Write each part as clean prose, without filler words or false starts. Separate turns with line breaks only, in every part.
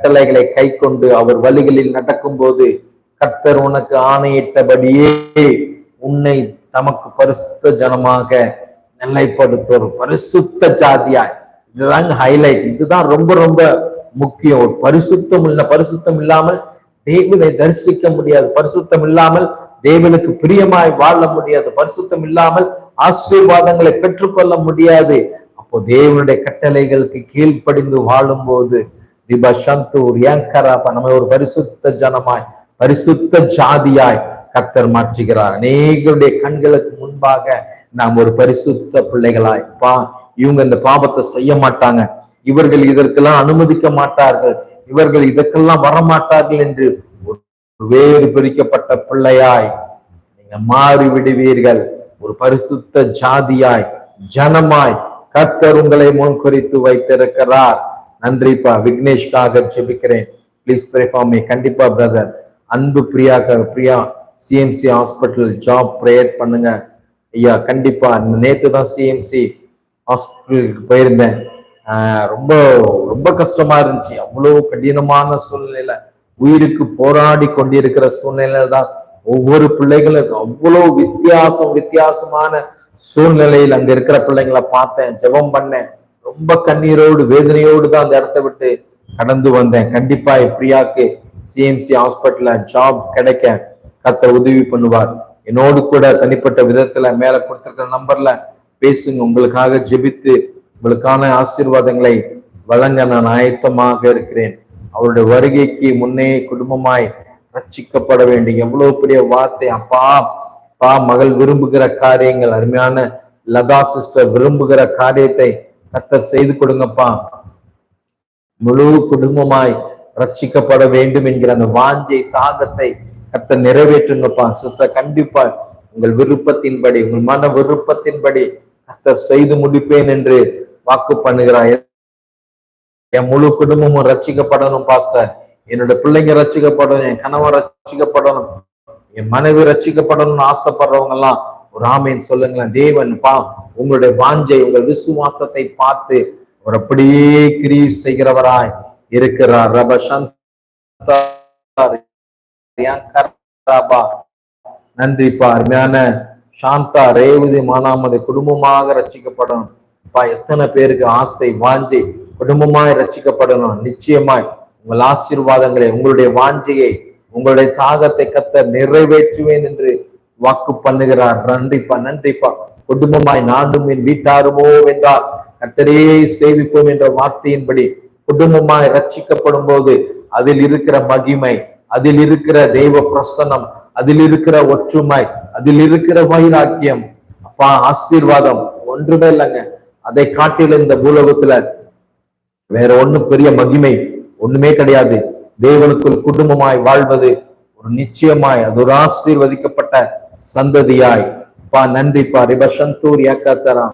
கட்டளைகளை கை கொண்டு அவர் வழிகளில் நடக்கும் போது கர்த்தர் உனக்கு ஆணையிட்டபடியே உன்னை தமக்கு பரிசுத்த ஜனமாக நிலைப்படுத்தும் பரிசுத்த ஜாதியாய். இதுதாங்க ஹைலைட். இதுதான் ரொம்ப ரொம்ப முக்கியம். ஒரு பரிசுத்தம் இல்லாமல் தேவனை தரிசிக்க முடியாது. பரிசுத்தம் இல்லாமல் தேவனுக்கு பிரியமாய் வாழ முடியாது. பரிசுத்தம் இல்லாமல் ஆசீர்வாதங்களை பெற்றுக்கொள்ள முடியாது. அப்போ தேவனுடைய கட்டளைகளுக்கு கீழ்ப்படிந்து வாழும் போது நம்ம ஒரு பரிசுத்த ஜனமாய் பரிசுத்த ஜாதியாய் கர்த்தர் மாற்றுகிறார். அநேகருடைய கண்களுக்கு முன்பாக நாம் ஒரு பரிசுத்த பிள்ளைகளாய் இவங்க இந்த பாவத்தை செய்ய மாட்டாங்க, இவர்கள் இதற்கெல்லாம் அனுமதிக்க மாட்டார்கள், இவர்கள் இதற்கெல்லாம் வரமாட்டார்கள் என்று வேறு பிரிக்கப்பட்ட பிள்ளையாய் நீங்க மாறி விடுவீர்கள். ஒரு பரிசுத்த ஜாதியாய் ஜனமாய் கர்த்தர் உங்களை முன் குறித்து வைத்திருக்கிறார். நன்றிப்பா. விக்னேஷ்காக ஜெபிக்கிறேன். Please pray for me. கண்டிப்பா பிரதர். அன்பு Priya CMC hospital job prayer பண்ணுங்க ஐயா. கண்டிப்பா. நேத்து தான் சிஎம்சி ஹாஸ்பிட்டலுக்கு போயிருந்தேன். ரொம்ப ரொம்ப கஷ்டமா இருந்துச்சு. அவ்வளவு கடினமான சூழ்நிலையில உயிருக்கு போராடி கொண்டிருக்கிற சூழ்நிலையில தான் ஒவ்வொரு பிள்ளைகளுக்கும் அவ்வளவு வித்தியாசமான சூழ்நிலையில் அங்க இருக்கிற பிள்ளைங்களை பார்த்தேன், ஜெபம் பண்ணேன். ரொம்ப கண்ணீரோடு வேதனையோடு தான் அந்த இடத்த விட்டு கடந்து வந்தேன். கண்டிப்பா பிரியாக்கு சிஎம்சி ஹாஸ்பிட்டல்ல ஜாப் கிடைக்க கர்த்தர் உதவி பண்ணுவார். என்னோடு கூட தனிப்பட்ட விதத்துல மேல கொடுத்திருக்கிற நம்பர்ல பேசுங்க. உங்களுக்காக ஜெபித்து உங்களுக்கான ஆசீர்வாதங்களை வழங்க நான் ஆயத்தமாக இருக்கிறேன். அவருடைய வருகைக்கு முன்னே குடும்பமாய் ரட்சிக்கப்பட வேண்டும். எவ்வளவு பெரிய வார்த்தை அப்பா. மகள் விரும்புகிற காரியங்கள், அருமையான லதா சிஸ்டர் விரும்புகிற காரியத்தை கர்த்தர் செய்து கொடுங்கப்பா. முழு குடும்பமாய் ரட்சிக்கப்பட வேண்டும் என்கிற அந்த வாஞ்சை தாகத்தை கர்த்தர் நிறைவேற்றுங்கப்பா. சிஸ்டர் கண்டிப்பா உங்கள் விருப்பத்தின்படி, உங்கள் மன விருப்பத்தின்படி கர்த்தர் செய்து முடிப்பேன் என்று வாக்கு பண்ணுகிறார். என் முழு குடும்பமும் ரட்சிக்கப்படணும் பாஸ்டர், என்னோட பிள்ளைங்க ரட்சிக்கப்படணும், என் கணவன் ரட்சிக்கப்படணும், என் மனைவி ரட்சிக்கப்படணும்னு ஆசைப்படுறவங்க எல்லாம் ஒரு ஆமேன் சொல்லுங்களேன். தேவன் உங்களுடைய வாஞ்சை, உங்கள் விசுவாசத்தை பார்த்து ஒரு அப்படியே கிரியை செய்கிறவராய் இருக்கிறார். நன்றிப்பா. அருமையான சாந்தா ரேவதி மானாமதை குடும்பமாக ரட்சிக்கப்படணும். எத்தனை பேருக்கு ஆசை வாஞ்சை குடும்பமாய் ரட்சிக்கப்படணும். நிச்சயமாய் உங்கள் ஆசீர்வாதங்களை, உங்களுடைய வாஞ்சையை, உங்களுடைய தாகத்தை கர்த்தர் நிறைவேற்றுவேன் என்று வாக்கு பண்ணுகிறார். நன்றிப்பா. குடும்பமாய் நானும் என் வீட்டாருமோ என்றால் கர்த்தரே சேவிப்போம் என்ற வார்த்தையின்படி குடும்பமாய் ரட்சிக்கப்படும் போது அதில் இருக்கிற மகிமை, அதில் இருக்கிற தெய்வ பிரசன்னம், அதில் இருக்கிற ஒற்றுமை, அதில் இருக்கிற வைராக்கியம், ஆசீர்வாதம் ஒன்றுமே இல்லைங்க. அதை காட்டில இந்த பூலோகத்துல வேற ஒண்ணும் பெரிய மகிமை ஒண்ணுமே கிடையாது. தேவனுக்குள் குடும்பமாய் வாழ்வது ஒரு நிச்சயமாய் அது ஒரு ஆசீர்வதிக்கப்பட்ட சந்ததியாய். நன்றிப்பா. ரிபசந்தூர் யாக்கத்தரா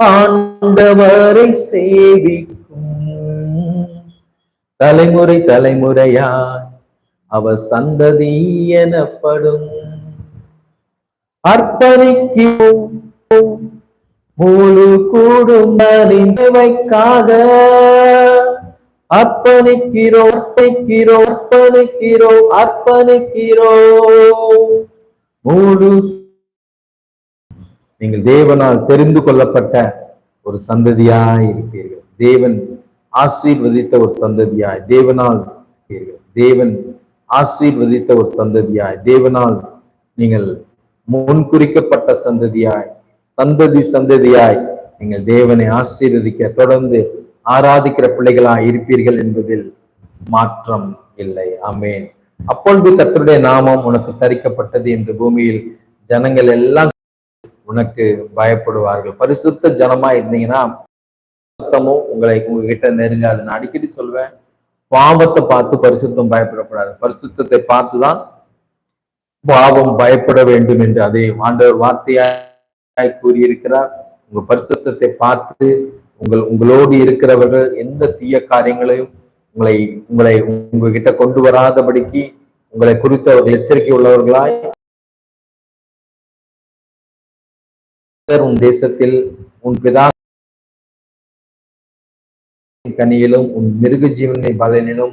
ஆண்டவரை சேவிக்கும் தலைமுறை தலைமுறையாய் அவர் சந்ததி எனப்படும். அர்ப்பணிக்கும் முழு குடும்பக்காக அர்ப்பணிக்கிறோம். முழு நீங்கள் தேவனால் தெரிந்து கொள்ளப்பட்ட ஒரு சந்ததியாய் இருப்பீர்கள். தேவன் ஆசீர்வதித்த ஒரு சந்ததியாய் தேவனால் தேவன் ஆசீர்வதித்த ஒரு சந்ததியாய், தேவனால் நீங்கள் முன்குறிக்கப்பட்ட சந்ததியாய், சந்ததியாய் நீங்கள் தேவனை ஆசீர்வதிக்க தொடர்ந்து ஆராதிக்கிற பிள்ளைகளாய் இருப்பீர்கள் என்பதில் மாற்றம் இல்லை. ஆமேன். அப்பொழுது கர்த்தருடைய நாமம் உனக்கு தரிக்கப்பட்டது என்று பூமியில் ஜனங்கள் எல்லாம் உனக்கு பயப்படுவார்கள். பரிசுத்த ஜனமா இருந்தீங்கன்னா பரிசுத்தமும் உங்ககிட்ட நெருங்காது. நான் அடிக்கடி சொல்வேன், பாவத்தை பார்த்து பரிசுத்தம் பயப்படக்கூடாது, பரிசுத்தத்தை பார்த்துதான் பாவம் பயப்பட வேண்டும் என்று அதே ஆண்டவர் வார்த்தையாய் கூறியிருக்கிறார். உங்க பரிசுத்தத்தை பார்த்து உங்களோடு இருக்கிறவர்கள் எந்த தீய காரியங்களையும் உங்ககிட்ட கொண்டு வராதபடிக்கு உங்களை குறித்து அவர்கள் எச்சரிக்கை உள்ளவர்களாய் உன் தேசத்தில் உன் பிதா கனியிலும் உன் மிருக ஜீவனை பலனிலும்